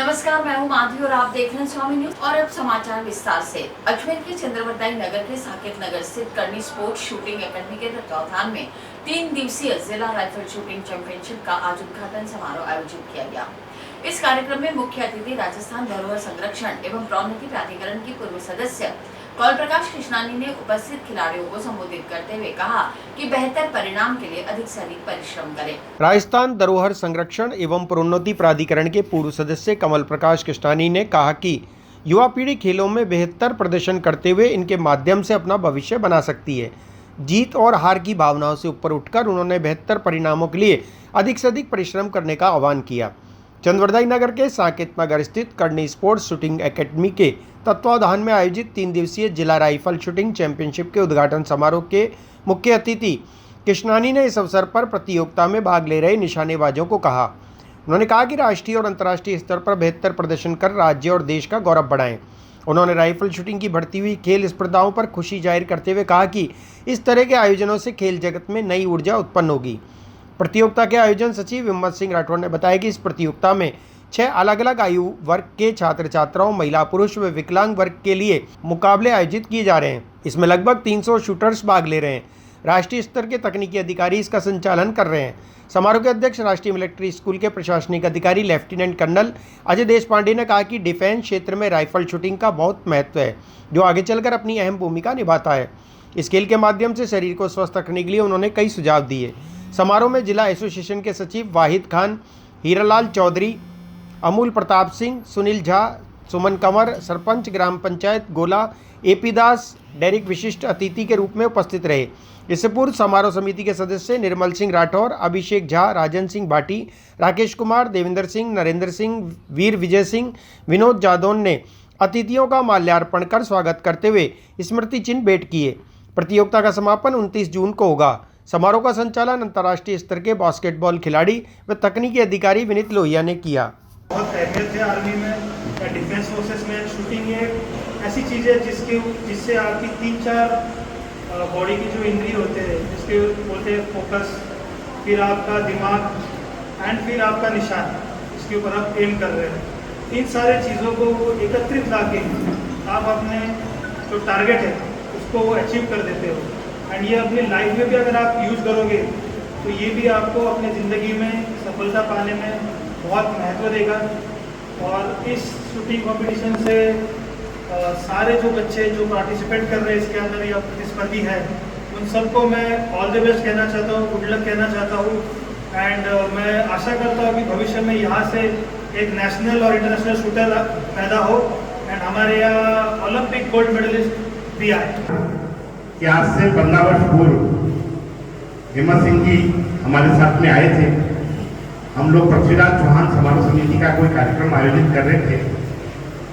नमस्कार, मैं हूं माधवी और आप देख रहे हैं स्वामी न्यूज। और अब समाचार विस्तार से। अजमेर के चंद्रवरदाई नगर के साकेत नगर स्थित करनी स्पोर्ट्स शूटिंग एकेडमी के तत्वावधान में 3 दिवसीय जिला राइफल शूटिंग चैंपियनशिप का आज उद्घाटन समारोह आयोजित किया गया। इस कार्यक्रम में मुख्य अतिथि राजस्थान धरोहर संरक्षण एवं प्रोन्नति प्राधिकरण की पूर्व सदस्य कौल प्रकाश कृष्णानी ने उपस्थित खिलाड़ियों को संबोधित करते हुए कहा कि बेहतर परिणाम के लिए अधिक से अधिक परिश्रम करें। राजस्थान धरोहर संरक्षण एवं प्रोन्नति प्राधिकरण के पूर्व सदस्य कमल प्रकाश कृष्णानी ने कहा कि युवा पीढ़ी खेलों में बेहतर प्रदर्शन करते हुए इनके माध्यम से अपना भविष्य बना सकती है। जीत और हार की भावनाओं से ऊपर उठकर उन्होंने बेहतर परिणामों के लिए अधिक से अधिक परिश्रम करने का आह्वान किया। चंद्रवरदाई नगर के साकेत नगर स्थित करनी स्पोर्ट्स शूटिंग एकेडमी के तत्वावधान में आयोजित 3 दिवसीय जिला राइफल शूटिंग चैंपियनशिप के उद्घाटन समारोह के मुख्य अतिथि कृष्णानी ने इस अवसर पर प्रतियोगिता में भाग ले रहे निशानेबाजों को कहा। उन्होंने कहा कि राष्ट्रीय और अंतर्राष्ट्रीय स्तर पर बेहतर प्रदर्शन कर राज्य और देश का गौरव बढ़ाएं। उन्होंने राइफल शूटिंग की बढ़ती हुई खेल स्पर्धाओं पर खुशी जाहिर करते हुए कहा कि इस तरह के आयोजनों से खेल जगत में नई ऊर्जा उत्पन्न होगी। प्रतियोगिता के आयोजन सचिव हिम्मत सिंह राठौर ने बताया कि इस प्रतियोगिता में 6 अलग अलग आयु वर्ग के छात्र छात्राओं, महिला, पुरुष व विकलांग वर्ग के लिए मुकाबले आयोजित किए जा रहे हैं। इसमें लगभग 300 शूटर्स भाग ले रहे हैं। राष्ट्रीय स्तर के तकनीकी अधिकारी इसका संचालन कर रहे हैं। समारोह के अध्यक्ष राष्ट्रीय मिलिट्री स्कूल के प्रशासनिक अधिकारी लेफ्टिनेंट कर्नल अजय देशपांडे ने कहा कि डिफेंस क्षेत्र में राइफल शूटिंग का बहुत महत्व है, जो आगे चलकर अपनी अहम भूमिका निभाता है। इस खेल के माध्यम से शरीर को स्वस्थ रखने के लिए उन्होंने कई सुझाव दिए। समारोह में जिला एसोसिएशन के सचिव वाहिद खान, हीरालाल चौधरी, अमूल प्रताप सिंह, सुनील झा, सुमन कंवर, सरपंच ग्राम पंचायत गोला, एपी दास, डेरिक विशिष्ट अतिथि के रूप में उपस्थित रहे। इससे पूर्व समारोह समिति के सदस्य निर्मल सिंह राठौर, अभिषेक झा, राजन सिंह भाटी, राकेश कुमार, देवेंद्र सिंह, नरेंद्र सिंह, वीर विजय सिंह, विनोद जादौन ने अतिथियों का माल्यार्पण कर स्वागत करते हुए स्मृति चिन्ह भेंट किए। प्रतियोगिता का समापन 29 जून को होगा। समारोह का संचालन अंतर्राष्ट्रीय स्तर के बास्केटबॉल खिलाड़ी व तकनीकी अधिकारी विनीत लोहिया ने किया। बहुत अहमियत है आर्मी में या डिफेंस फोर्सेस में। शूटिंग एक ऐसी चीज़ है जिससे आपकी 3-4 बॉडी की जो इंद्रिय होते हैं, जिसके बोलते हैं फोकस, फिर आपका दिमाग एंड फिर आपका निशान, इसके ऊपर आप एम कर रहे हैं। इन सारे चीज़ों को एकत्रित लाके आप अपने जो टारगेट है उसको अचीव कर देते हो। एंड ये अपनी लाइफ में भी अगर आप यूज़ करोगे तो ये भी आपको अपनी ज़िंदगी में सफलता पाने में बहुत महत्व देगा। और इस शूटिंग कंपटीशन से सारे जो बच्चे जो पार्टिसिपेट कर रहे हैं इसके अंदर या प्रतिस्पर्धी है, उन सबको मैं ऑल द बेस्ट कहना चाहता हूँ, गुड लक कहना चाहता हूँ। एंड मैं आशा करता हूँ कि भविष्य में यहाँ से एक नेशनल और इंटरनेशनल शूटर पैदा हो एंड हमारे यहाँ ओलंपिक गोल्ड मेडलिस्ट भी आए। कि आज से 15 वर्ष पूर्व हिम्मत सिंह जी हमारे साथ में आए थे। हम लोग पृथ्वीराज चौहान समारोह समिति का कोई कार्यक्रम आयोजित कर रहे थे।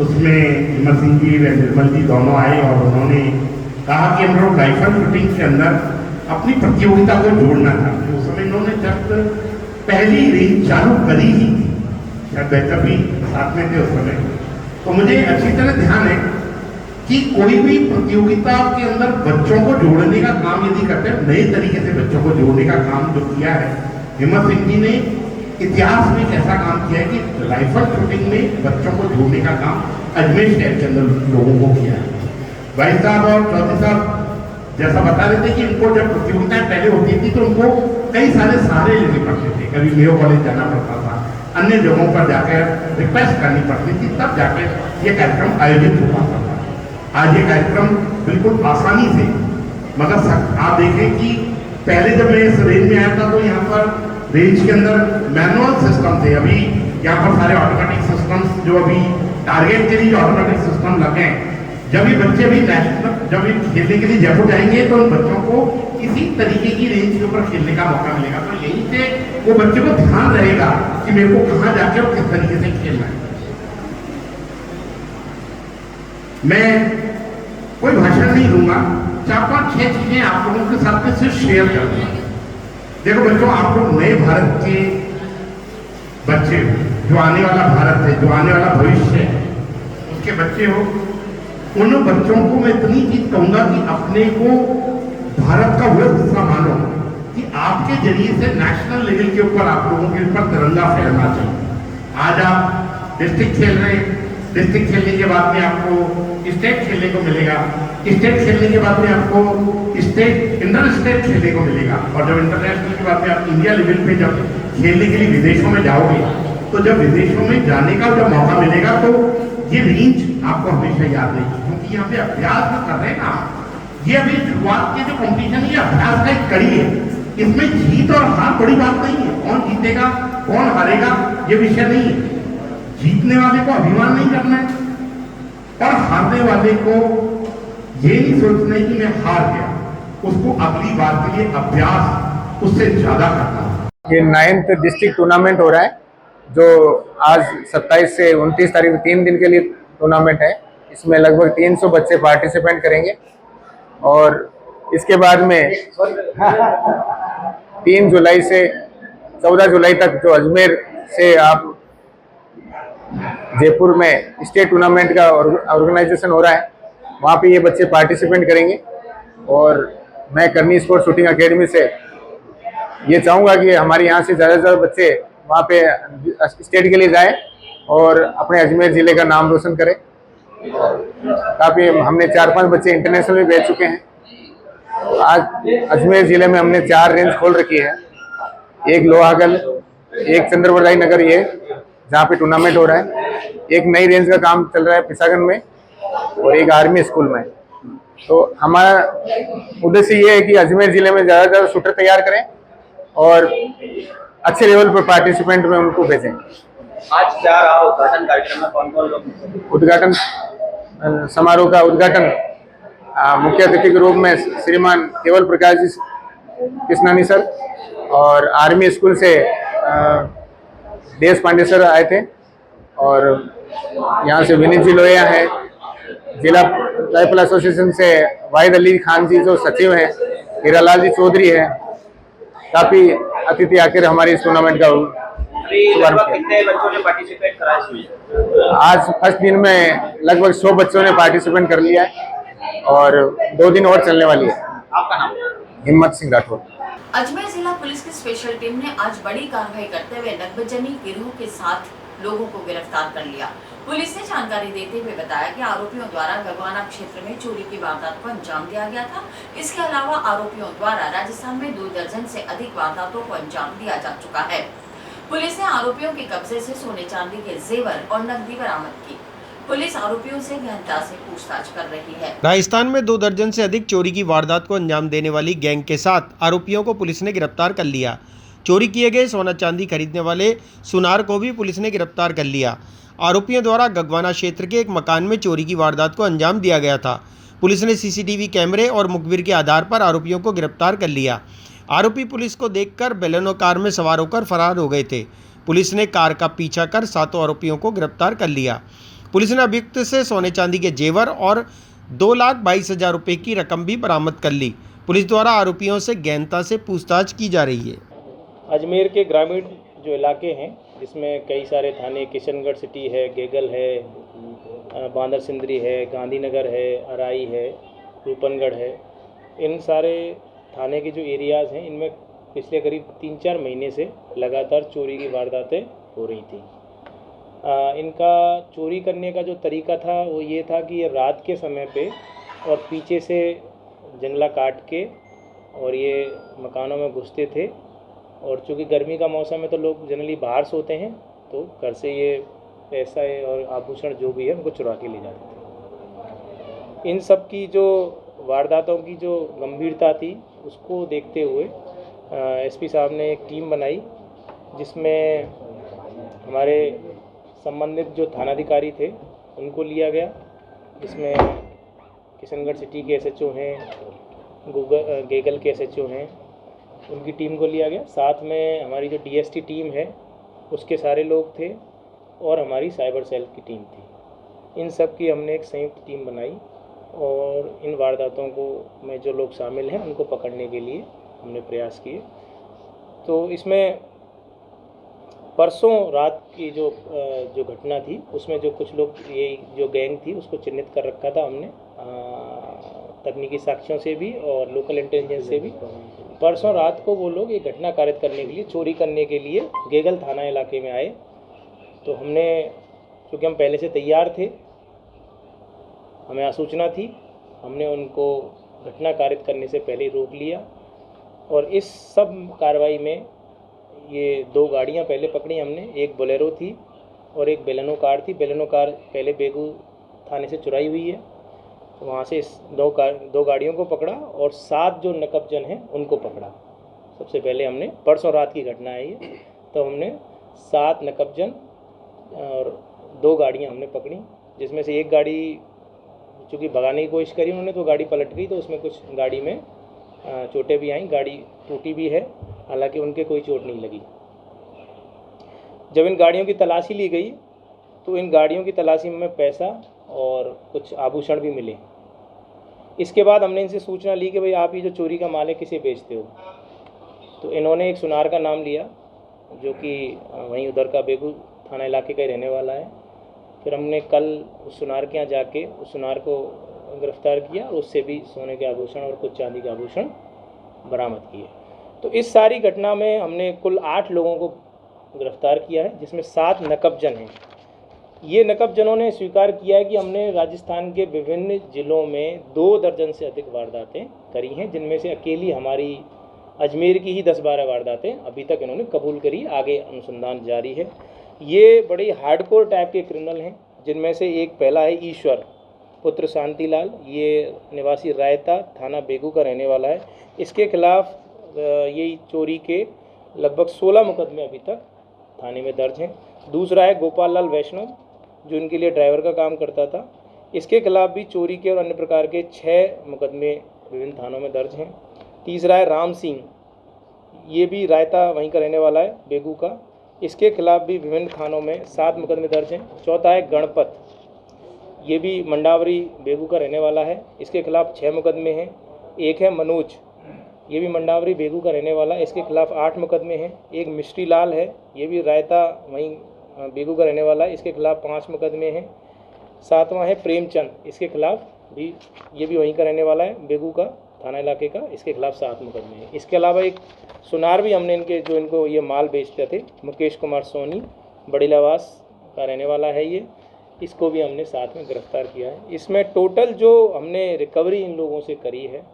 उसमें हिम्मत सिंह जी व निर्मल जी दोनों आए और उन्होंने कहा कि हम लोग राइफल शूटिंग के अंदर अपनी प्रतियोगिता को जोड़ना चाहते हैं। उस समय इन्होंने जब पहली रेंज चालू करी ही थी, शायद बेहतर भी साथ में थे उस समय, तो मुझे अच्छी तरह ध्यान है कि कोई भी प्रतियोगिता के अंदर बच्चों को जोड़ने का काम यदि करते हैं, नए तरीके से बच्चों को जोड़ने का काम जो किया है हिम्मत सिंह जी ने इतिहास में एक ऐसा काम किया है कि राइफल शूटिंग में बच्चों को जोड़ने का काम अजमेर शहर के अंदर लोगों को किया है। भाई साहब और चौधरी साहब जैसा बता रहे थे कि इनको जब प्रतियोगिताएं पहले होती थी तो उनको कई सारे सहारे लेने पड़ते थे। कभी मेयो कॉलेज जाना पड़ता था, अन्य जगहों पर जाकर रिक्वेस्ट करनी पड़ती थी, तब जाकर ये कार्यक्रम आयोजित हो पाता था। आज ये कार्यक्रम बिल्कुल आसानी से, मगर आप देखें कि पहले जब मैं इस रेंज में आया था तो यहाँ पर रेंज के अंदर मैनुअल सिस्टम थे। अभी यहाँ पर सारे ऑटोमेटिक सिस्टम्स जो अभी टारगेट के लिए ऑटोमेटिक सिस्टम लगे हैं। जब ये बच्चे भी नेशनल जब ये खेलने के लिए जयपुर जाएंगे तो उन बच्चों को इसी तरीके की रेंज के ऊपर खेलने का मौका मिलेगा। तो यहीं से वो बच्चे को ध्यान रहेगा कि मेरे को कहाँ जाके और किस तरीके से खेलना है। मैं कोई भाषण नहीं दूंगा, 4-5-6 चीजें आप लोगों के साथ में सिर्फ शेयर कर दूंगा। देखो बच्चों, आप लोग नए भारत के बच्चे हो, जो आने वाला भारत है, जो आने वाला भविष्य है, उसके बच्चे हो। उन बच्चों को मैं इतनी चीज कहूंगा कि अपने को भारत का वो हिस्सा मानो कि आपके जरिए से नेशनल लेवल के ऊपर आप लोगों के ऊपर तिरंगा फहरना चाहिए। आज आप डिस्ट्रिक्ट खेल रहे हैं, डिस्ट्रिक्ट खेलने के बाद में आपको स्टेट खेलने को मिलेगा, स्टेट खेलने के बाद में आपको स्टेट इंटर स्टेट खेलने को मिलेगा, और जब इंटरनेशनल के बाद में आप इंडिया लेवल पे जब खेलने के लिए विदेशों में जाओगे, तो जब विदेशों में जाने का जब मौका मिलेगा तो ये रेंज आपको हमेशा याद रहेगी, क्योंकि यहाँ पे अभ्यास जो कर रहे हैं ना, ये अभी शुरुआत के जो कॉम्पिटिशन है ये अभ्यास का एक कड़ी है। इसमें जीत और हार बड़ी बात नहीं है, कौन जीतेगा कौन हारेगा ये विषय नहीं है। जीतने वाले को अभिमान नहीं करना है और हारने वाले को ये नहीं सोचना है कि मैं हार गया, उसको अगली बार के लिए अभ्यास उससे ज्यादा करना है। ये 9th डिस्ट्रिक्ट टूर्नामेंट हो रहा है, जो आज 27 से 29 तारीख 3 दिन के लिए टूर्नामेंट है। इसमें लगभग 300 बच्चे पार्टिसिपेंट करेंगे और इसके बाद में 3 जुलाई से 14 जुलाई तक जो अजमेर से आप जयपुर में स्टेट टूर्नामेंट का ऑर्गेनाइजेशन हो रहा है, वहाँ पे ये बच्चे पार्टिसिपेंट करेंगे। और मैं करनी स्पोर्ट्स शूटिंग एकेडमी से ये चाहूँगा कि हमारे यहाँ से ज़्यादा से ज़्यादा बच्चे वहाँ पे स्टेट के लिए जाएं और अपने अजमेर ज़िले का नाम रोशन करें। काफ़ी हमने 4-5 बच्चे इंटरनेशनल में भेज चुके हैं। आज अजमेर ज़िले में हमने 4 रेंज खोल रखी है, एक लोहागल, एक चंद्रवरदाई नगर ये जहाँ पे टूर्नामेंट हो रहा है, एक नई रेंज का काम चल रहा है पिसागन में और एक आर्मी स्कूल में। तो हमारा उद्देश्य ये है कि अजमेर ज़िले में ज़्यादा से ज़्यादा शूटर तैयार करें और अच्छे लेवल पर पार्टिसिपेंट में उनको भेजें। आज क्या रहा उद्घाटन कार्यक्रम में, कौन कौन लोग? उद्घाटन समारोह का उद्घाटन मुख्य अतिथि के रूप में श्रीमान केवल प्रकाश जी कृष्णानी सर और आर्मी स्कूल से देश पांडे सर आए थे, और यहाँ से विनीत जी लोहिया है, जिला राइफल एसोसिएशन से वाहिद अली खान जी जो सचिव हैं, हीरालाल जी चौधरी है। काफ़ी अतिथि आकर हमारे इस टूर्नामेंट का कितने बच्चों ने पार्टिसिपेट करा इसमें? आज फर्स्ट दिन में लगभग 100 बच्चों ने पार्टिसिपेट कर लिया है और 2 दिन और चलने वाली है। आपका नाम? हिम्मत सिंह राठौर। अजमेर जिला पुलिस की स्पेशल टीम ने आज बड़ी कार्रवाई करते हुए नकबजनी गिरोह के 7 लोगों को गिरफ्तार कर लिया। पुलिस ने जानकारी देते हुए बताया कि आरोपियों द्वारा गगवाना क्षेत्र में चोरी की वारदात को अंजाम दिया गया था। इसके अलावा आरोपियों द्वारा राजस्थान में 2 दर्जन से अधिक वारदातों को अंजाम दिया जा चुका है। पुलिस ने आरोपियों के कब्जे से सोने चांदी के जेवर और नकदी बरामद की। पुलिस आरोपियों से गहनता से पूछताछ कर रही है। राजस्थान में 2 दर्जन से अधिक चोरी की वारदात को अंजाम देने वाली गैंग के 7 आरोपियों को पुलिस ने गिरफ्तार कर लिया। चोरी किए गए सोना चांदी खरीदने वाले सुनार को भी पुलिस ने गिरफ्तार कर लिया। आरोपियों द्वारा गगवाना क्षेत्र के एक मकान में चोरी की वारदात को अंजाम दिया गया था। पुलिस ने सीसीटीवी कैमरे और मुखबिर के आधार पर आरोपियों को गिरफ्तार कर लिया। आरोपी पुलिस को देखकर बेलेनो कार में सवार होकर फरार हो गए थे। पुलिस ने कार का पीछा कर 7 आरोपियों को गिरफ्तार कर लिया। पुलिस ने अभियुक्त से सोने चांदी के जेवर और 2,22,000 रुपये की रकम भी बरामद कर ली। पुलिस द्वारा आरोपियों से गहनता से पूछताछ की जा रही है। अजमेर के ग्रामीण जो इलाके हैं, जिसमें कई सारे थाने, किशनगढ़ सिटी है, गेगल है, बांदर सिंदरी है, गांधीनगर है, अराई है, रूपनगढ़ है, इन सारे थाने के जो एरियाज़ हैं, इनमें पिछले करीब 3-4 महीने से लगातार चोरी की वारदातें हो रही थी। इनका चोरी करने का जो तरीका था वो ये था कि ये रात के समय पे और पीछे से जंगला काट के और ये मकानों में घुसते थे। और चूँकि गर्मी का मौसम है तो लोग जनरली बाहर सोते हैं, तो घर से ये पैसा और आभूषण जो भी है उनको चुरा के ले जाते थे। इन सब की जो वारदातों की जो गंभीरता थी उसको देखते हुए एसपी साहब ने एक टीम बनाई, जिसमें हमारे संबंधित जो थानाधिकारी थे उनको लिया गया, जिसमें किशनगढ़ सिटी के एसएचओ हैं, गेगल के एसएचओ हैं, उनकी टीम को लिया गया। साथ में हमारी जो डीएसटी टीम है उसके सारे लोग थे और हमारी साइबर सेल की टीम थी। इन सब की हमने एक संयुक्त टीम बनाई और इन वारदातों को में जो लोग शामिल हैं उनको पकड़ने के लिए हमने प्रयास किए। तो इसमें परसों रात की जो घटना थी उसमें जो कुछ लोग, ये जो गैंग थी उसको चिन्हित कर रखा था हमने तकनीकी साक्ष्यों से भी और लोकल इंटेलिजेंस से भी। परसों रात को वो लोग ये घटना कारित करने के लिए, चोरी करने के लिए गेगल थाना इलाके में आए। तो हमने क्योंकि हम पहले से तैयार थे, हमें आसूचना थी, हमने उनको घटना कारित करने से पहले रोक लिया। और इस सब कार्रवाई में ये 2 गाड़ियाँ पहले पकड़ी हमने, एक बोलेरो थी और एक बेलेनो कार थी। बेलेनो कार पहले बेगू थाने से चुराई हुई है, तो वहाँ से इस 2 गाड़ियों को पकड़ा और 7 जो नकबजन हैं उनको पकड़ा। सबसे पहले हमने, परसों रात की घटना है ये, तो हमने 7 नकबजन और 2 गाड़ियाँ हमने पकड़ी, जिसमें से एक गाड़ी चूँकि भगाने की कोशिश करी उन्होंने तो गाड़ी पलट गई, तो उसमें कुछ गाड़ी में चोटें भी आईं, गाड़ी टूटी भी है, हालांकि उनके कोई चोट नहीं लगी। जब इन गाड़ियों की तलाशी ली गई तो इन गाड़ियों की तलाशी में पैसा और कुछ आभूषण भी मिले। इसके बाद हमने इनसे सूचना ली कि भाई आप ये जो चोरी का माल है किसे बेचते हो, तो इन्होंने एक सुनार का नाम लिया जो कि वहीं उधर का बेगू थाना इलाके का ही रहने वाला है। फिर हमने कल उस सुनार के यहाँ जाके उस सुनार को गिरफ्तार किया और उससे भी सोने के आभूषण और कुछ चांदी के आभूषण बरामद किए। तो इस सारी घटना में हमने कुल 8 लोगों को गिरफ्तार किया है, जिसमें 7 नकबजन हैं। ये नकबजनों ने स्वीकार किया है कि हमने राजस्थान के विभिन्न ज़िलों में 2 दर्जन से अधिक वारदातें करी हैं, जिनमें से अकेली हमारी अजमेर की ही 10-12 वारदातें अभी तक इन्होंने कबूल करी। आगे अनुसंधान जारी है। ये बड़े हार्डकोर टाइप के क्रिमिनल हैं, जिनमें से एक पहला है ईश्वर पुत्र शांतिलाल, ये निवासी रायता थाना बेगू का रहने वाला है। इसके खिलाफ यही चोरी के लगभग 16 मुकदमे अभी तक थाने में दर्ज हैं। दूसरा है गोपाल लाल वैष्णव, जो इनके लिए ड्राइवर का काम करता था। इसके खिलाफ भी चोरी के और अन्य प्रकार के 6 मुकदमे विभिन्न थानों में दर्ज हैं। तीसरा है राम सिंह, ये भी रायता वहीं का रहने वाला है बेगू का, इसके खिलाफ भी विभिन्न थानों में 7 मुकदमे दर्ज हैं। चौथा है गणपत, ये भी मंडावरी बेगू का रहने वाला है, इसके खिलाफ 6 मुकदमे हैं। एक है मनोज, ये भी मंडावरी बेगू का रहने वाला है, इसके खिलाफ 8 मुकदमे हैं। एक मिश्री लाल है, ये भी रायता वहीं बेगू का रहने वाला है, इसके खिलाफ 5 मुकदमे हैं। 7वां है प्रेमचंद, इसके खिलाफ भी, ये भी वहीं का रहने वाला है बेगू का थाना इलाके का, इसके खिलाफ 7 मुकदमे हैं। इसके अलावा एक सुनार भी हमने इनके, जो इनको ये माल बेचते थे, मुकेश कुमार सोनी बड़ीलावास का रहने वाला है ये, इसको भी हमने साथ में गिरफ्तार किया है। इसमें टोटल जो हमने रिकवरी इन लोगों से करी है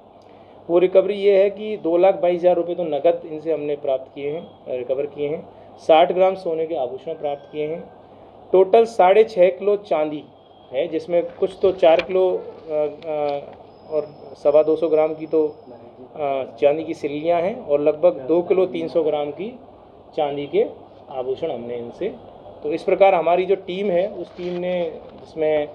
वो रिकवरी ये है कि 2,22,000 रुपये तो नकद इनसे हमने प्राप्त किए हैं, रिकवर किए हैं। 60 ग्राम सोने के आभूषण प्राप्त किए हैं। टोटल 6.5 किलो चांदी है, जिसमें कुछ तो 4 किलो और 225 ग्राम की तो चांदी की सिल्लियाँ हैं और लगभग 2 किलो 300 ग्राम की चांदी के आभूषण हमने इनसे। तो इस प्रकार हमारी जो टीम है उस टीम ने, जिसमें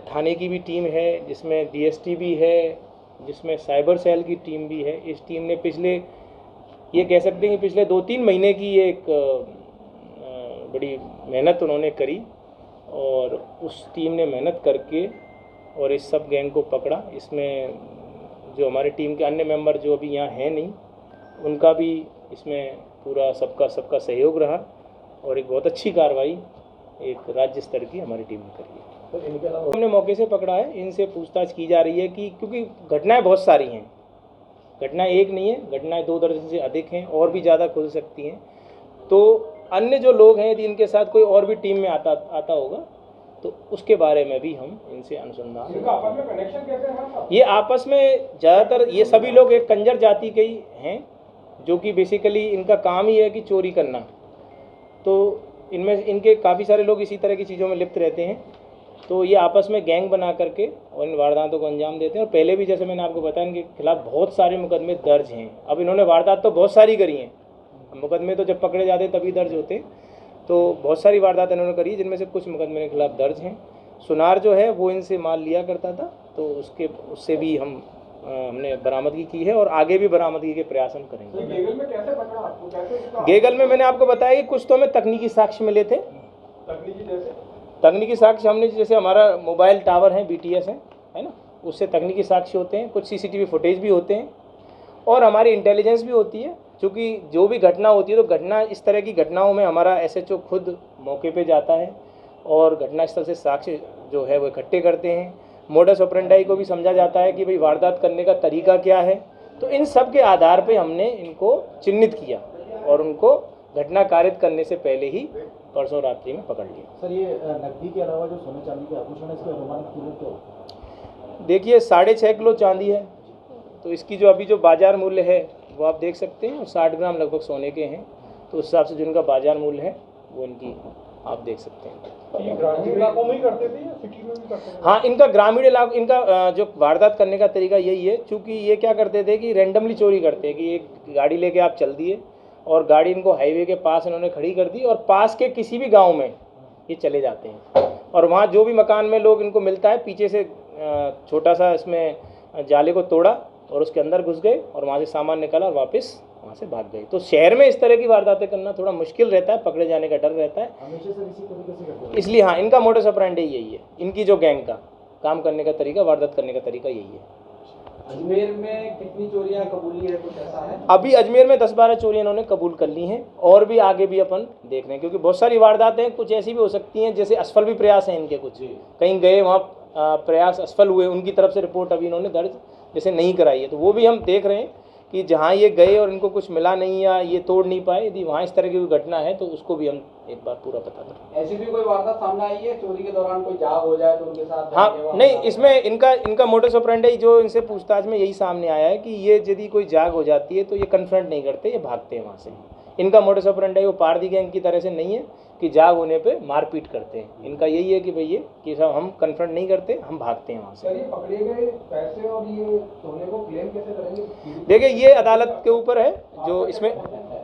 थाने की भी टीम है, जिसमें DST भी है, जिसमें साइबर सेल की टीम भी है, इस टीम ने पिछले, ये कह सकते हैं कि पिछले 2-3 महीने की एक बड़ी मेहनत उन्होंने करी और उस टीम ने मेहनत करके और इस सब गैंग को पकड़ा। इसमें जो हमारी टीम के अन्य मेंबर जो अभी यहाँ हैं नहीं, उनका भी इसमें पूरा सबका सहयोग रहा और एक बहुत अच्छी कार्रवाई एक राज्य स्तर की हमारी टीम ने करी है। तो इनके अलावा हमने मौके से पकड़ा है, इनसे पूछताछ की जा रही है कि क्योंकि घटनाएं बहुत सारी हैं, घटनाएं एक नहीं है, घटनाएं 2 दर्जन से अधिक हैं और भी ज़्यादा खुल सकती हैं। तो अन्य जो लोग हैं यदि इनके साथ कोई और भी टीम में आता होगा तो उसके बारे में भी हम इनसे अनुसंधान। आपस में कनेक्शन कैसे है? ये आपस में ज़्यादातर ये सभी लोग एक कंजर जाति के ही हैं, जो कि बेसिकली इनका काम ही है कि चोरी करना। तो इनमें इनके काफ़ी सारे लोग इसी तरह की चीज़ों में लिप्त रहते हैं। तो ये आपस में गैंग बना करके और इन वारदातों को अंजाम देते हैं। और पहले भी जैसे मैंने आपको बताया इनके खिलाफ बहुत सारे मुकदमे दर्ज हैं। अब इन्होंने वारदात तो बहुत सारी करी हैं, मुकदमे तो जब पकड़े जाते तभी दर्ज होते, तो बहुत सारी वारदात इन्होंने करी, जिनमें से कुछ मुकदमे के खिलाफ दर्ज हैं। सुनार जो है वो इनसे माल लिया करता था, तो उससे भी हमने बरामदगी की है और आगे भी बरामदगी के प्रयास हम करेंगे। गेगल में कैसे पकड़ा आपको? कैसे? गेगल में मैंने आपको बताया कि कुछ तो हमें तकनीकी साक्ष्य मिले थे। तकनीकी साक्ष्य हमने, जैसे हमारा मोबाइल टावर है, BTS है ना, उससे तकनीकी साक्ष्य होते हैं, कुछ CCTV फुटेज भी होते हैं और हमारी इंटेलिजेंस भी होती है। क्योंकि जो भी घटना होती है तो घटना, इस तरह की घटनाओं में हमारा SHO खुद मौके पे जाता है और घटनास्थल से साक्ष्य जो है वो इकट्ठे करते हैं। मोडस ऑपरेंडाई को भी समझा जाता है कि भाई वारदात करने का तरीका क्या है। तो इन सब के आधार पे हमने इनको चिन्हित किया और उनको घटना कारित करने से पहले ही परसों रात्रि में पकड़ लिया। सर, ये नकदी के अलावा जो सोने चांदी के आभूषण है, इसकी अनुमानित कीमत क्या होगी? देखिए 6.5 किलो चांदी है, तो इसकी जो अभी जो बाज़ार मूल्य है वो आप देख सकते हैं, और 60 ग्राम लगभग सोने के हैं, तो उस हिसाब से जो इनका बाज़ार मूल्य है वो इनकी आप देख सकते हैं। ये ग्रामीण इलाकों में ही करते थे या सिटी में भी करते थे? हाँ, इनका ग्रामीण इलाका, इनका जो वारदात करने का तरीका यही है, चूँकि ये क्या करते थे कि रैंडमली चोरी करते हैं कि एक गाड़ी लेके आप चल दिए और गाड़ी इनको हाईवे के पास इन्होंने खड़ी कर दी और पास के किसी भी गांव में ये चले जाते हैं, और वहाँ जो भी मकान में लोग इनको मिलता है पीछे से छोटा सा इसमें जाले को तोड़ा और उसके अंदर घुस गए और वहाँ से सामान निकाला और वापस वहाँ से भाग गए। तो शहर में इस तरह की वारदातें करना थोड़ा मुश्किल रहता है, पकड़े जाने का डर रहता है, हमेशा सर इसी तरीके से करते हैं। इसलिए हाँ, इनका मोडस ऑपरेंडी यही है, इनकी जो गैंग का काम करने का तरीका, वारदात करने का तरीका यही है। अजमेर में कितनी चोरियां कबूली है, कुछ ऐसा है? अभी अजमेर में 10-12 चोरियां इन्होंने कबूल कर ली हैं, और भी आगे भी अपन देख रहे हैं, क्योंकि बहुत सारी वारदातें कुछ ऐसी भी हो सकती हैं, जैसे असफल भी प्रयास हैं इनके, कुछ कहीं गए वहाँ प्रयास असफल हुए, उनकी तरफ से रिपोर्ट अभी इन्होंने दर्ज जैसे नहीं कराई है, तो वो भी हम देख रहे हैं कि जहाँ ये गए और इनको कुछ मिला नहीं या ये तोड़ नहीं पाए, यदि वहाँ इस तरह की कोई घटना है तो उसको भी हम एक बार पूरा पता करें। ऐसी भी कोई वारदात सामने आई है चोरी के दौरान कोई जाग हो जाए तो उनके साथ? हाँ, नहीं, इसमें इनका मोडस ऑपरेंडी जो इनसे पूछताछ में यही सामने आया है कि ये यदि कोई जाग हो जाती है तो ये कन्फ्रंट नहीं करते, ये भागते हैं वहाँ से। इनका मोडस ऑपरेंडी वो पारदी गैंग की तरह से नहीं है कि जाग होने पे मारपीट करते हैं, इनका यही है कि भैया कि सब हम कन्फ्रंट नहीं करते, हम भागते हैं वहाँ से। ये पकड़े गए पैसे और ये सोने को क्लेम कैसे करेंगे? देखिए ये अदालत के ऊपर है, जो इसमें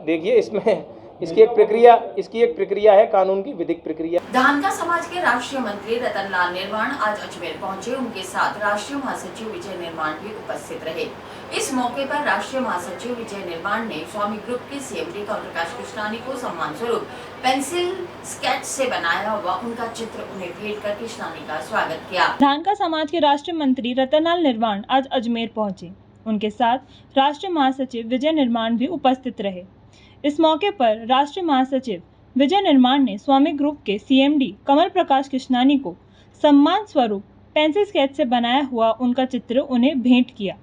देखिए इसमें इसकी एक प्रक्रिया है, कानून की विधिक प्रक्रिया। धानका समाज के राष्ट्रीय मंत्री रतनलाल निर्वाण आज अजमेर पहुंचे। उनके साथ राष्ट्रीय महासचिव विजय निर्वाण भी उपस्थित रहे। इस मौके पर राष्ट्रीय महासचिव विजय निर्वाण ने स्वामी ग्रुप के सीएमडी प्रकाश कृष्णानी को सम्मान स्वरूप पेंसिल स्केच से बनाया हुआ उनका चित्र उन्हें भेंट कर कृष्णानी का स्वागत किया। धानका समाज के राष्ट्रीय मंत्री रतनलाल निर्वाण आज अजमेर पहुंचे। उनके साथ राष्ट्रीय महासचिव विजय निर्वाण भी उपस्थित रहे। इस मौके पर राष्ट्रीय महासचिव विजय निर्वाण ने स्वामी ग्रुप के सीएमडी कमल प्रकाश कृष्णानी को सम्मान स्वरूप पेंसिल स्केच से बनाया हुआ उनका चित्र उन्हें भेंट किया।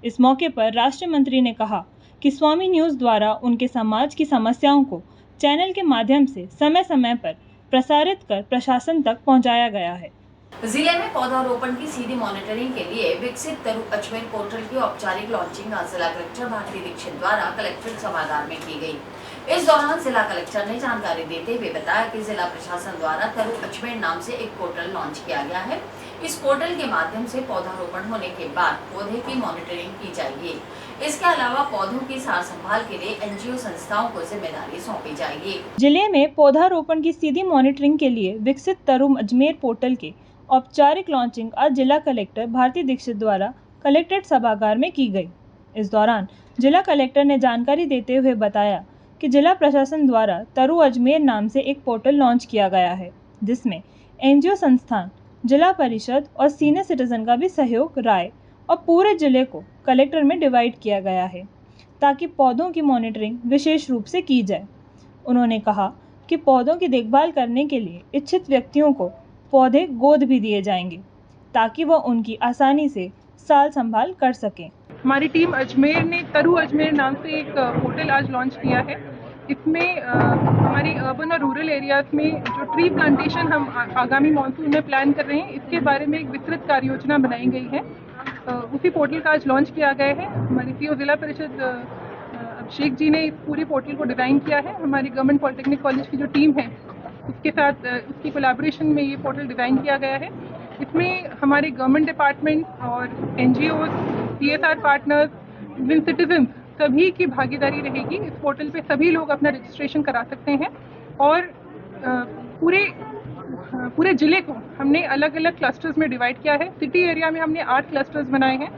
इस मौके पर राष्ट्रीय मंत्री ने कहा कि स्वामी न्यूज़ द्वारा उनके समाज की समस्याओं को चैनल के माध्यम से समय समय पर प्रसारित कर प्रशासन तक पहुंचाया गया है। जिले में पौधारोपण की सीधी मॉनिटरिंग के लिए विकसित तरु अजमेर पोर्टल की औपचारिक लॉन्चिंग आज जिला कलेक्टर भारती दीक्षित द्वारा कलेक्ट्रेट सभागार में की गई। इस दौरान जिला कलेक्टर ने जानकारी देते हुए बताया कि जिला प्रशासन द्वारा तरु अजमेर नाम से एक पोर्टल लॉन्च किया गया है। इस पोर्टल के माध्यम से पौधारोपण होने के बाद पौधे की मॉनिटरिंग की जाएगी। इसके अलावा पौधों की सार संभाल के लिए एनजीओ संस्थाओं को जिम्मेदारी सौंपी जाएगी। जिले में पौधारोपण की सीधी मॉनिटरिंग के लिए विकसित तरु अजमेर पोर्टल के औपचारिक लॉन्चिंग आज जिला कलेक्टर भारती दीक्षित द्वारा कलेक्ट्रेट सभागार में की गई। इस दौरान जिला कलेक्टर ने जानकारी देते हुए बताया कि जिला प्रशासन द्वारा तरु अजमेर नाम से एक पोर्टल लॉन्च किया गया है, जिसमें एनजीओ संस्थान, जिला परिषद और सीनियर सिटीजन का भी सहयोग, राय और पूरे जिले को कलेक्टर में डिवाइड किया गया है ताकि पौधों की मॉनिटरिंग विशेष रूप से की जाए। उन्होंने कहा कि पौधों की देखभाल करने के लिए इच्छित व्यक्तियों को पौधे गोद भी दिए जाएंगे ताकि वह उनकी आसानी से साल संभाल कर सकें। हमारी टीम अजमेर ने तरु अजमेर नाम से एक पोर्टल आज लॉन्च किया है। इसमें हमारी अर्बन और रूरल एरियाज़ में जो ट्री प्लांटेशन हम आगामी मानसून में प्लान कर रहे हैं, इसके बारे में एक विस्तृत कार्य योजना बनाई गई है। उसी पोर्टल का आज लॉन्च किया गया है। हमारी सीओ जिला परिषद अभिषेक जी ने इस पूरे पोर्टल को डिज़ाइन किया है। हमारी गवर्नमेंट पॉलिटेक्निक कॉलेज की जो टीम है उसके साथ उसकी कोलैबोरेशन में ये पोर्टल डिज़ाइन किया गया है। इसमें हमारे गवर्नमेंट डिपार्टमेंट और NGOs, CSR partners, even citizen सभी की भागीदारी रहेगी। इस पोर्टल पे सभी लोग अपना रजिस्ट्रेशन करा सकते हैं और पूरे ज़िले को हमने अलग अलग क्लस्टर्स में डिवाइड किया है। सिटी एरिया में हमने 8 क्लस्टर्स बनाए हैं,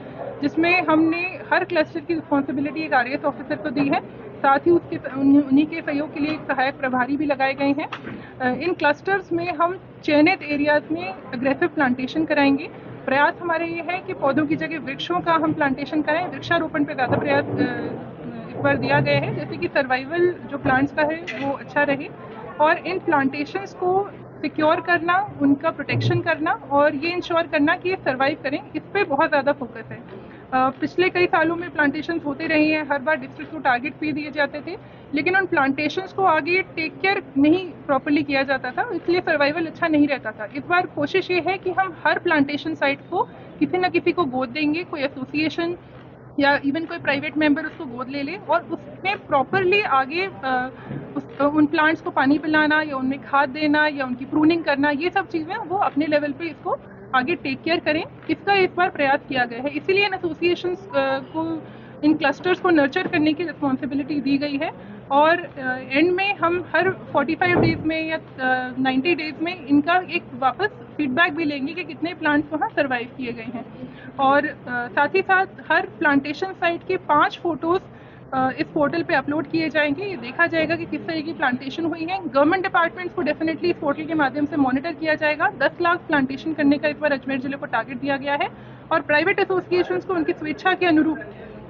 जिसमें हमने हर क्लस्टर की रिस्पॉन्सिबिलिटी एक आरएएस ऑफिसर को दी है। साथ ही उन्हीं के सहयोग के लिए एक सहायक प्रभारी भी लगाए गए हैं। इन क्लस्टर्स में हम चयनित एरियाज़ में अग्रेसिव प्लांटेशन कराएंगे। प्रयास हमारे ये है कि पौधों की जगह वृक्षों का हम प्लांटेशन करें। वृक्षारोपण पर ज़्यादा प्रयास इस बार दिया गया है, जैसे कि सर्वाइवल जो प्लांट्स का है वो अच्छा रहे और इन प्लांटेशंस को सिक्योर करना, उनका प्रोटेक्शन करना और ये इंश्योर करना कि ये सर्वाइव करें, इस पर बहुत ज़्यादा फोकस है। पिछले कई सालों में प्लांटेशंस होते रहे हैं, हर बार डिस्ट्रिक्ट को टारगेट भी दिए जाते थे, लेकिन उन प्लांटेशंस को आगे टेक केयर नहीं प्रॉपर्ली किया जाता था, इसलिए सर्वाइवल अच्छा नहीं रहता था। इस बार कोशिश ये है कि हम हर प्लांटेशन साइट को किसी न किसी को गोद देंगे, कोई एसोसिएशन या इवन कोई प्राइवेट मेंबर उसको गोद ले ले और उसमें प्रॉपरली आगे उन प्लांट्स को पानी पिलाना या उनमें खाद देना या उनकी प्रूनिंग करना, ये सब चीज़ें वो अपने लेवल पे इसको आगे टेक केयर करें। इसका इस बार प्रयास किया गया है, इसीलिए इन एसोसिएशंस को, इन क्लस्टर्स को नर्चर करने की रिस्पॉन्सिबिलिटी दी गई है और एंड में हम हर 45 डेज में या 90 डेज में इनका एक वापस फीडबैक भी लेंगे कि कितने प्लांट्स वहाँ सर्वाइव किए गए हैं। और साथ ही साथ हर प्लांटेशन साइट के 5 फोटोज़ इस पोर्टल पे अपलोड किए जाएंगे। ये देखा जाएगा कि किस तरह की प्लांटेशन हुई है। गवर्नमेंट डिपार्टमेंट्स को डेफिनेटली इस पोर्टल के माध्यम से मॉनिटर किया जाएगा। 10 लाख प्लांटेशन करने का इस बार अजमेर जिले को टारगेट दिया गया है और प्राइवेट एसोसिएशंस को उनकी स्वेच्छा के अनुरूप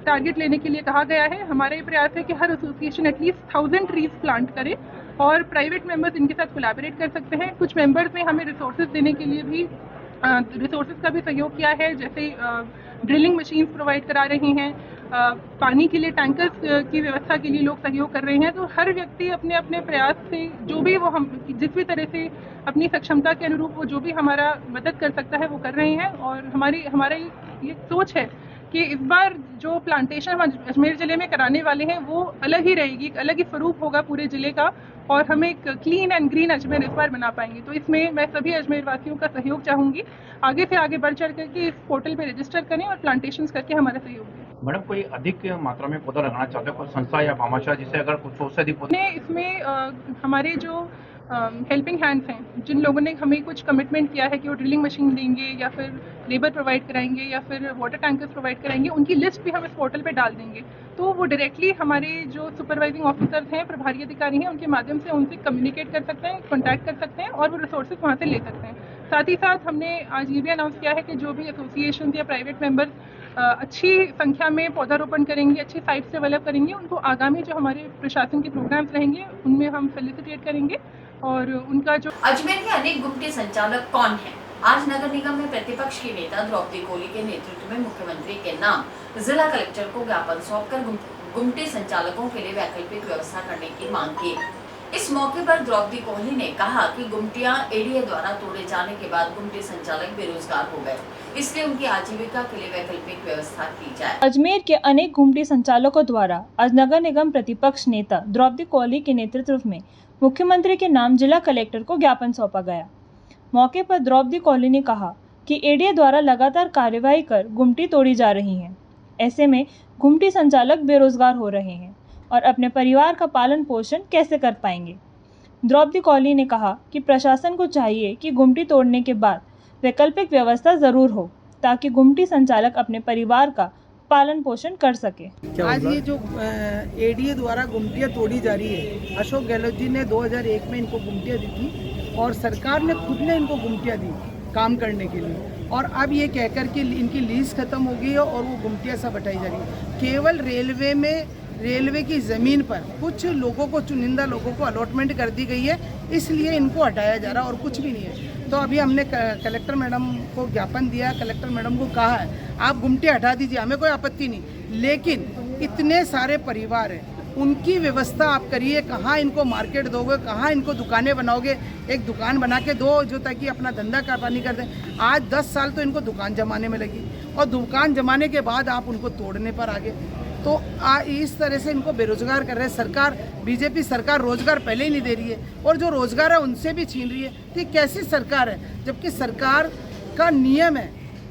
टारगेट लेने के लिए कहा गया है। हमारा ये प्रयास है कि हर एसोसिएशन एटलीस्ट 1000 ट्रीज प्लांट करे और प्राइवेट मेंबर्स इनके साथ कोलैबोरेट कर सकते हैं। कुछ मेंबर्स ने हमें रिसोर्सेज देने के लिए भी रिसोर्सेज का भी सहयोग किया है, जैसे ड्रिलिंग मशीन्स प्रोवाइड करा रही हैं, पानी के लिए टैंकर्स की व्यवस्था के लिए लोग सहयोग कर रहे हैं। तो हर व्यक्ति अपने अपने प्रयास से जो भी वो हम जिस भी तरह से अपनी सक्षमता के अनुरूप वो जो भी हमारा मदद कर सकता है वो कर रहे हैं और हमारा ये सोच है कि इस बार जो प्लांटेशन हम अजमेर ज़िले में कराने वाले हैं वो अलग ही रहेगी, एक अलग ही स्वरूप होगा पूरे ज़िले का और हम एक क्लीन एंड ग्रीन अजमेर इस बार बना पाएंगे। तो इसमें मैं सभी अजमेर वासियों का सहयोग चाहूँगी, आगे से आगे बढ़ चढ़ करके इस पोर्टल पे रजिस्टर करें और प्लांटेशंस करके हमारा सहयोग दें। मैडम, कोई अधिक मात्रा में पौधा लगाना चाहते हैं कोई संस्था या भामाशाह, जिसे अगर कुछ 100 से अधिक पौधे इसमें हमारे जो हेल्पिंग हैंड्स हैं, जिन लोगों ने हमें कुछ कमिटमेंट किया है कि वो ड्रिलिंग मशीन देंगे या फिर लेबर प्रोवाइड कराएंगे या फिर वाटर टैंकर्स प्रोवाइड कराएंगे, उनकी लिस्ट भी हम इस पोर्टल पे डाल देंगे। तो वो डायरेक्टली हमारे जो सुपरवाइजिंग ऑफिसर्स हैं, प्रभारी अधिकारी हैं, उनके माध्यम से उनसे कम्युनिकेट कर सकते हैं, कॉन्टैक्ट कर सकते हैं और वो रिसोर्सेज वहाँ से ले सकते हैं। साथ ही साथ हमने आज ये भी अनाउंस किया है कि जो भी एसोसिएशन या प्राइवेट मेंबर्स अच्छी संख्या में पौधारोपण करेंगे, अच्छी साइट्स डेवलप करेंगे, उनको आगामी जो हमारे प्रशासन के प्रोग्राम्स रहेंगे उनमें हम फेलिसिटेट करेंगे और उनका जो अजमेर के अनेक गुमटी संचालक कौन हैं? आज नगर निगम में प्रतिपक्ष की नेता द्रौपदी कोली के नेतृत्व में मुख्यमंत्री के नाम जिला कलेक्टर को ज्ञापन सौंपकर गुमटी संचालकों के लिए वैकल्पिक व्यवस्था करने की मांग की। इस मौके पर द्रौपदी कोहली ने कहा कि गुमटियां एडीए द्वारा तोड़े जाने के बाद गुमटी संचालक बेरोजगार हो गए, इसलिए उनकी आजीविका के लिए वैकल्पिक व्यवस्था की जाए। अजमेर के अनेक गुमटी संचालकों द्वारा आज नगर निगम प्रतिपक्ष नेता द्रौपदी कोहली के नेतृत्व में मुख्यमंत्री के नाम जिला कलेक्टर को ज्ञापन सौंपा गया। मौके पर द्रौपदी कोहली ने कहा कि एडीए द्वारा लगातार कार्यवाही कर गुमटी तोड़ी जा रही है, ऐसे में गुमटी संचालक बेरोजगार हो रहे हैं और अपने परिवार का पालन पोषण कैसे कर पाएंगे। द्रौपदी कोहली ने कहा कि प्रशासन को चाहिए कि गुमटी तोड़ने के बाद वैकल्पिक व्यवस्था ज़रूर हो ताकि गुमटी संचालक अपने परिवार का पालन पोषण कर सके। आज ये जो एडीए द्वारा गुमटियाँ तोड़ी जा रही है, अशोक गहलोत जी ने 2001 में इनको गुमटियाँ दी थी और सरकार ने खुद ने इनको गुमटियाँ दी काम करने के लिए और अब ये कहकर कि इनकी लीज खत्म हो गई है और वो गुमटियाँ सब हटाई जा रही है। केवल रेलवे की ज़मीन पर कुछ लोगों को, चुनिंदा लोगों को अलॉटमेंट कर दी गई है, इसलिए इनको हटाया जा रहा है और कुछ भी नहीं है। तो अभी हमने कलेक्टर मैडम को ज्ञापन दिया, कलेक्टर मैडम को कहा है आप गुमटियाँ हटा दीजिए, हमें कोई आपत्ति नहीं, लेकिन इतने सारे परिवार हैं उनकी व्यवस्था आप करिए। कहाँ इनको मार्केट दोगे, कहाँ इनको दुकानें बनाओगे? एक दुकान बना के दो जो ताकि अपना धंधा पानी कर दें। आज 10 साल तो इनको दुकान जमाने में लगी और दुकान जमाने के बाद आप उनको तोड़ने पर आ गए। तो इस तरह से इनको बेरोजगार कर रहे हैं। सरकार, बीजेपी सरकार रोजगार पहले ही नहीं दे रही है और जो रोजगार है उनसे भी छीन रही है। तो ये कैसी सरकार है? जबकि सरकार का नियम है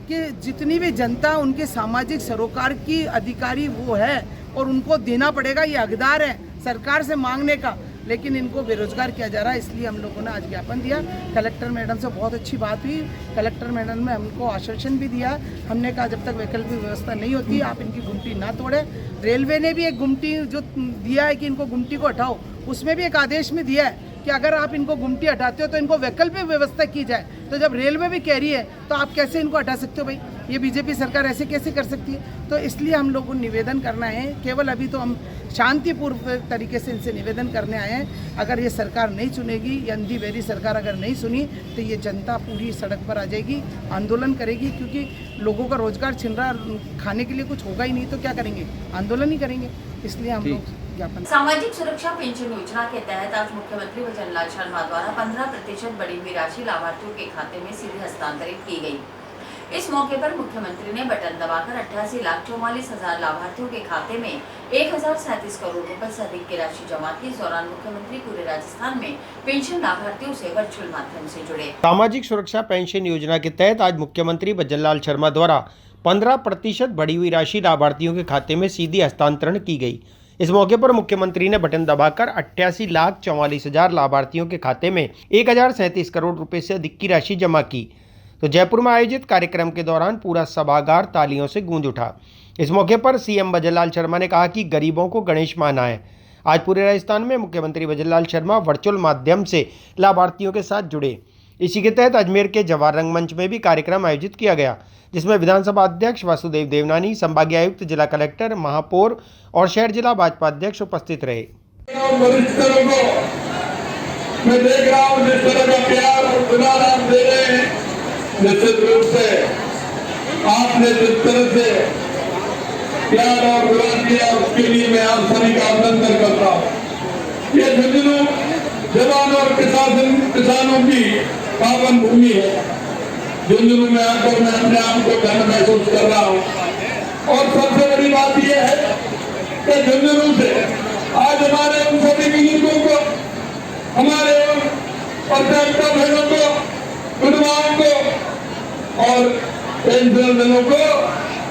कि जितनी भी जनता उनके सामाजिक सरोकार की अधिकारी वो है और उनको देना पड़ेगा, ये हकदार है सरकार से मांगने का, लेकिन इनको बेरोजगार किया जा रहा है। इसलिए हम लोगों ने आज ज्ञापन दिया। कलेक्टर मैडम से बहुत अच्छी बात हुई, कलेक्टर मैडम ने हमको आश्वासन भी दिया। हमने कहा जब तक वैकल्पिक व्यवस्था नहीं होती आप इनकी गुमटी ना तोड़े। रेलवे ने भी एक गुमटी जो दिया है कि इनको गुमटी को हटाओ, उसमें भी एक आदेश में दिया है कि अगर आप इनको गुमटी हटाते हो तो इनको वैकल्पिक व्यवस्था की जाए। तो जब रेलवे भी कह रही है तो आप कैसे इनको हटा सकते हो भाई? ये बीजेपी सरकार ऐसे कैसे कर सकती है? तो इसलिए हम लोग को निवेदन करना है, केवल अभी तो हम शांतिपूर्ण तरीके से इनसे निवेदन करने आए हैं। अगर ये सरकार नहीं सुनेगी, या अंधी बेरी सरकार अगर नहीं सुनी, तो ये जनता पूरी सड़क पर आ जाएगी, आंदोलन करेगी, क्योंकि लोगों का रोजगार छिन रहा, खाने के लिए कुछ होगा ही नहीं तो क्या करेंगे? आंदोलन ही करेंगे। इसलिए हम लोग सामाजिक सुरक्षा पेंशन योजना के तहत आज मुख्यमंत्री भजनलाल शर्मा द्वारा 15% बढ़ी हुई राशि लाभार्थियों के खाते में सीधे हस्तांतरित की गई। इस मौके पर मुख्यमंत्री ने बटन दबाकर 88,44,000 लाभार्थियों के खाते में 1,037 करोड़ रुपए से अधिक की राशि जमा की। इस दौरान मुख्यमंत्री पूरे राजस्थान में पेंशन लाभार्थियों से वर्चुअल माध्यम से जुड़े। सामाजिक सुरक्षा पेंशन योजना के तहत आज मुख्यमंत्री भजनलाल शर्मा द्वारा 15% बढ़ी हुई राशि लाभार्थियों के खाते में सीधी हस्तांतरण की गई। इस मौके पर मुख्यमंत्री ने बटन दबाकर 88,44,000 लाभार्थियों के खाते में 1,037 करोड़ रुपए से अधिक की राशि जमा की। तो जयपुर में आयोजित कार्यक्रम के दौरान पूरा सभागार तालियों से गूंज उठा। इस मौके पर सीएम भजनलाल शर्मा ने कहा कि गरीबों को गणेश माना है। आज पूरे राजस्थान में मुख्यमंत्री भजनलाल शर्मा वर्चुअल माध्यम से लाभार्थियों के साथ जुड़े। इसी के तहत अजमेर के जवाहर रंगमंच में भी कार्यक्रम आयोजित किया गया, जिसमें विधानसभा अध्यक्ष वासुदेव देवनानी, संभागीय आयुक्त, जिला कलेक्टर, महापौर और शहर जिला भाजपा अध्यक्ष उपस्थित रहे। मैं देख रहा हूँ जिस तरह का प्यार और दुलार आप दे रहे हैं, निश्चित रूप से आपने जिस तरह से प्यार और दुलार किया, उसके लिए मैं आप सभी का अभिनंदन करता हूँ। ये झुंझुनू जवान और किसानों की पावन भूमि है। झुंझुनू में आकर मैं अपने आप को धन्य महसूस कर रहा हूँ। और सबसे बड़ी बात यह है कि झुंझुनू से आज हमारे उन सभी बुजुर्गों को, हमारे पर्यटक बहनों को, विधवाओं को और पेंशनरों को,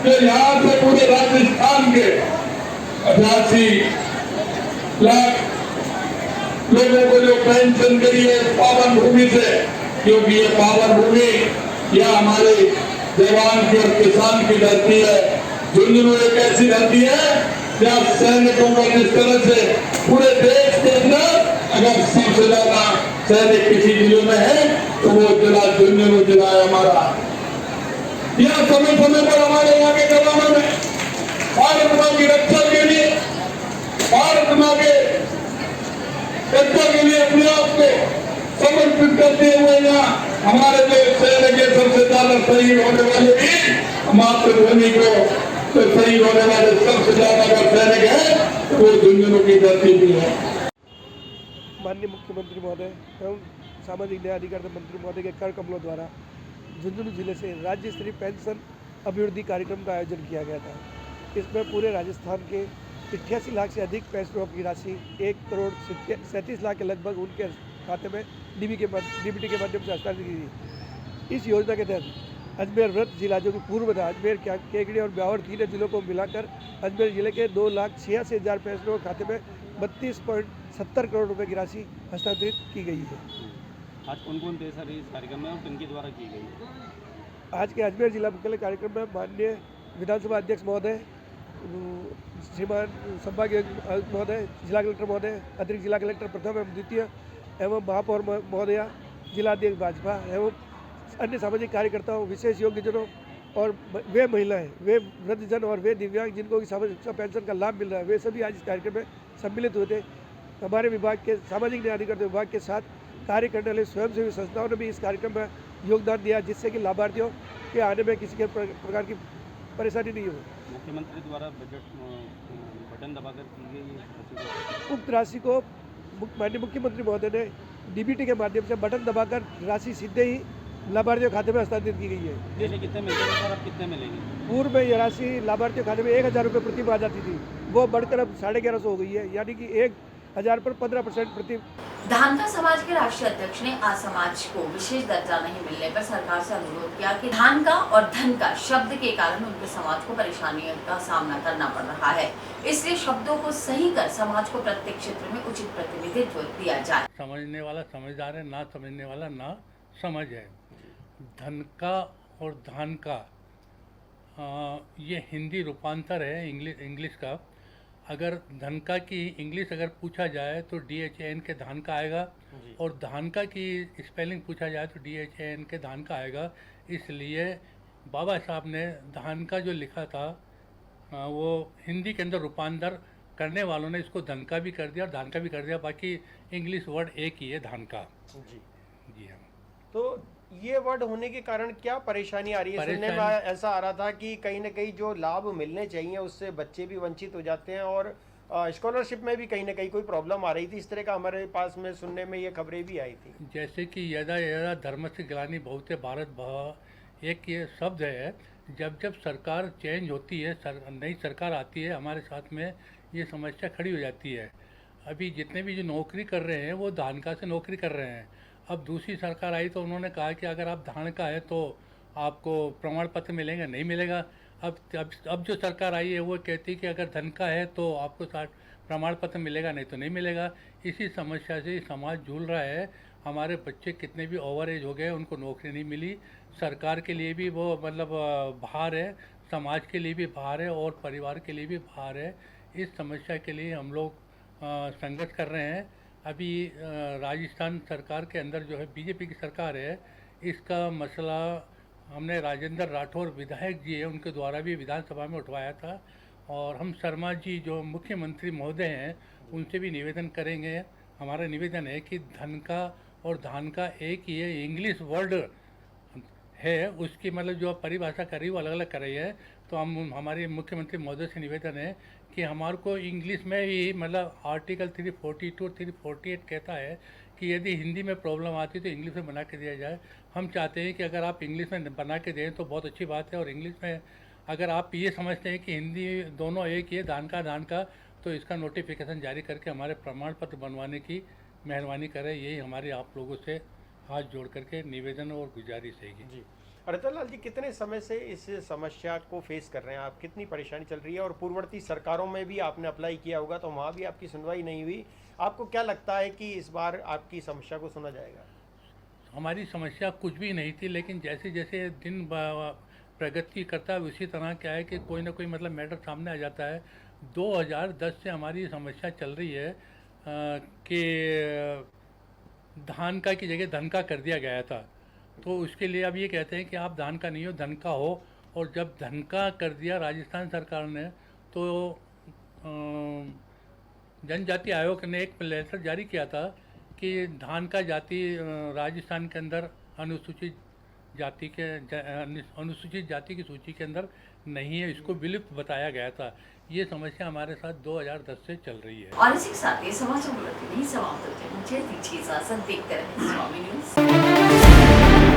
जो यहाँ से पूरे राजस्थान के 88 लाख लोगों को जो पेंशन करी है पावन भूमि से, क्योंकि ये पावन भूमि यह हमारे जवान की और किसान की धरती है। झुंझुनू एक ऐसी धरती है जहाँ सैनिकों को जिस तरह से पूरे देश के अंदर अगर सबसे ज्यादा सैनिक किसी जिले में है तो वो जिला झुंझुनू जिला है हमारा। यह समय समय पर हमारे यहाँ के जवानों ने भारत माँ की रक्षा के लिए, भारत माँ के रक्षा के लिए अपने आप को समर्पित करते हुए यहाँ हमारे जो सैनिक के सबसे ज्यादा शहीद होने वाले भी मातृभूमि को तो शहीद होने वाले सबसे ज्यादा अगर सैनिक है तो वो झुंझुनू की धरती भी है। माननीय मुख्यमंत्री महोदय एवं सामाजिक न्याय अधिकारिता मंत्री महोदय के कर कमलों द्वारा झुंझुनू जिले से राज्य स्तरीय पेंशन अभिवृद्धि कार्यक्रम का आयोजन किया गया था। इसमें पूरे राजस्थान के 88 लाख से अधिक पेंशनरों की राशि 1,37 लाख के लगभग उनके खाते में डीबीटी के माध्यम से हस्तांतरित की गई। इस योजना के तहत अजमेर वृत्त जिला जो कि पूर्व था, अजमेर, केकड़ी और ब्यावर, 3 जिलों को मिलाकर अजमेर जिले के 2,86,000 पेंशनरों के खाते में 32.70 करोड़ रुपए की राशि हस्तांतरित की गई है। आज कौन कौन थे सर इस कार्यक्रम में और किनके द्वारा की गई? आज के अजमेर जिला मुख्यालय कार्यक्रम में माननीय विधानसभा अध्यक्ष महोदय, श्रीमान संभागीय महोदय, जिला कलेक्टर महोदय, अतिरिक्त जिला कलेक्टर प्रथम एवं द्वितीय एवं महापौर महोदया, जिलाध्यक्ष भाजपा एवं अन्य सामाजिक कार्यकर्ताओं, विशेष योग्यजनों और वे महिलाएं, वे वृद्धजन और वे दिव्यांग जिनको सामाजिक सुरक्षा पेंशन का लाभ मिल रहा है, वे सभी आज इस कार्यक्रम में सम्मिलित हुए थे। हमारे विभाग के सामाजिक न्याय अधिकारिता विभाग के साथ कार्य करने वाले स्वयंसेवी संस्थाओं ने भी इस कार्यक्रम में योगदान दिया, जिससे कि लाभार्थियों के आने में किसी के प्रकार की परेशानी नहीं हो। मुख्यमंत्री द्वारा बटन दबाकर की गई उक्त राशि को माननीय मुख्यमंत्री महोदय ने डीबीटी के माध्यम से बटन दबाकर राशि सीधे ही लाभार्थियों खाते में हस्तांतरित की गई है। जैसे कितने मिलते हैं सर, अब कितने मिलेंगे? पूर्व में यह राशि लाभार्थियों खाते में 1,000 रुपये प्रति माह जाती थी, वो बढ़कर अब 1150 हो गई है, यानी कि 1,000 पर 15% प्रति। धानका समाज के राष्ट्रीय अध्यक्ष ने आज समाज को विशेष दर्जा नहीं मिलने पर सरकार से अनुरोध किया कि धानका और धनका शब्द के कारण उनके समाज को परेशानियों का सामना करना पड़ रहा है, इसलिए शब्दों को सही कर समाज को प्रत्येक क्षेत्र में उचित प्रतिनिधित्व दिया जाए। समझने वाला समझदार है, ना समझने वाला ना समझ है। धनका और धान का ये हिंदी रूपांतर है इंग्लिश का। अगर धनका की इंग्लिश अगर पूछा जाए तो DHAN के धान का आएगा, और धान का की स्पेलिंग पूछा जाए तो DHAN के धान का आएगा। इसलिए बाबा साहब ने धान का जो लिखा था वो हिंदी के अंदर रूपांतर करने वालों ने इसको धन का भी कर दिया और धान का भी कर दिया, बाकी इंग्लिश वर्ड एक ही है धान का। जी जी हाँ। तो ये वर्ड होने के कारण क्या परेशानी आ रही है? सुनने में ऐसा आ रहा था कि कहीं ना कहीं जो लाभ मिलने चाहिए उससे बच्चे भी वंचित हो जाते हैं और स्कॉलरशिप में भी कहीं ना कहीं कोई प्रॉब्लम आ रही थी, इस तरह का हमारे पास में सुनने में ये खबरें भी आई थी। जैसे कि यदा यदा धर्म से ग्लानि बहुत भारत भव, एक ये शब्द है। जब जब सरकार चेंज होती है, नई सरकार आती है, हमारे साथ में ये समस्या खड़ी हो जाती है। अभी जितने भी जो नौकरी कर रहे हैं वो धान का से नौकरी कर रहे हैं। अब दूसरी सरकार आई तो उन्होंने कहा कि अगर आप धान का है तो आपको प्रमाण पत्र मिलेगा, नहीं मिलेगा। अब जो सरकार आई है वो कहती है कि अगर धन का है तो आपको प्रमाण पत्र मिलेगा, नहीं तो नहीं मिलेगा। इसी समस्या से समाज जूझ रहा है। हमारे बच्चे कितने भी ओवर एज हो गए, उनको नौकरी नहीं मिली। सरकार के लिए भी वो मतलब भार है, समाज के लिए भी भार है और परिवार के लिए भी भार है। इस समस्या के लिए हम लोग संघर्ष कर रहे हैं। अभी राजस्थान सरकार के अंदर जो है बीजेपी की सरकार है, इसका मसला हमने राजेंद्र राठौर विधायक जी है उनके द्वारा भी विधानसभा में उठवाया था और हम शर्मा जी जो मुख्यमंत्री महोदय हैं उनसे भी निवेदन करेंगे। हमारा निवेदन है कि धन का और धान का एक ही है, इंग्लिश वर्ड है, उसकी मतलब जो परिभाषा कर रही है वो अलग अलग कर रही है। तो हम हमारे मुख्यमंत्री महोदय से निवेदन है कि हमारे को इंग्लिश में ही मतलब आर्टिकल 342 348 कहता है कि यदि हिंदी में प्रॉब्लम आती है तो इंग्लिश में बना के दिया जाए। हम चाहते हैं कि अगर आप इंग्लिश में बना के दें तो बहुत अच्छी बात है, और इंग्लिश में अगर आप ये समझते हैं कि हिंदी दोनों एक ही है, धान का, तो इसका नोटिफिकेशन जारी करके हमारे प्रमाण पत्र बनवाने की मेहरबानी करें। यही हमारी आप लोगों से हाथ जोड़ करके निवेदन और गुजारिश है जी। रतन लाल जी, कितने समय से इस समस्या को फेस कर रहे हैं आप? कितनी परेशानी चल रही है? और पूर्ववर्ती सरकारों में भी आपने अप्लाई किया होगा तो वहाँ भी आपकी सुनवाई नहीं हुई। आपको क्या लगता है कि इस बार आपकी समस्या को सुना जाएगा? हमारी समस्या कुछ भी नहीं थी, लेकिन जैसे जैसे दिन प्रगति करता है उसी तरह क्या है कि कोई ना कोई मतलब मैटर सामने आ जाता है। 2010 से हमारी समस्या चल रही है कि धान का की जगह धन का कर दिया गया था। तो उसके लिए अब ये कहते हैं कि आप धान का नहीं हो, धन का हो। और जब धन का कर दिया राजस्थान सरकार ने तो जनजाति आयोग ने एक लेटर जारी किया था कि धान का जाति राजस्थान के अंदर अनुसूचित जाति की सूची के अंदर नहीं है, इसको विलुप्त बताया गया था। ये समस्या हमारे साथ 2010 से चल रही है। और इसी के साथ ये समाचार बुलेटिन समाप्त होते हैं। मुझे दीजिए इजाजत, देखते रहें स्वामी न्यूज़।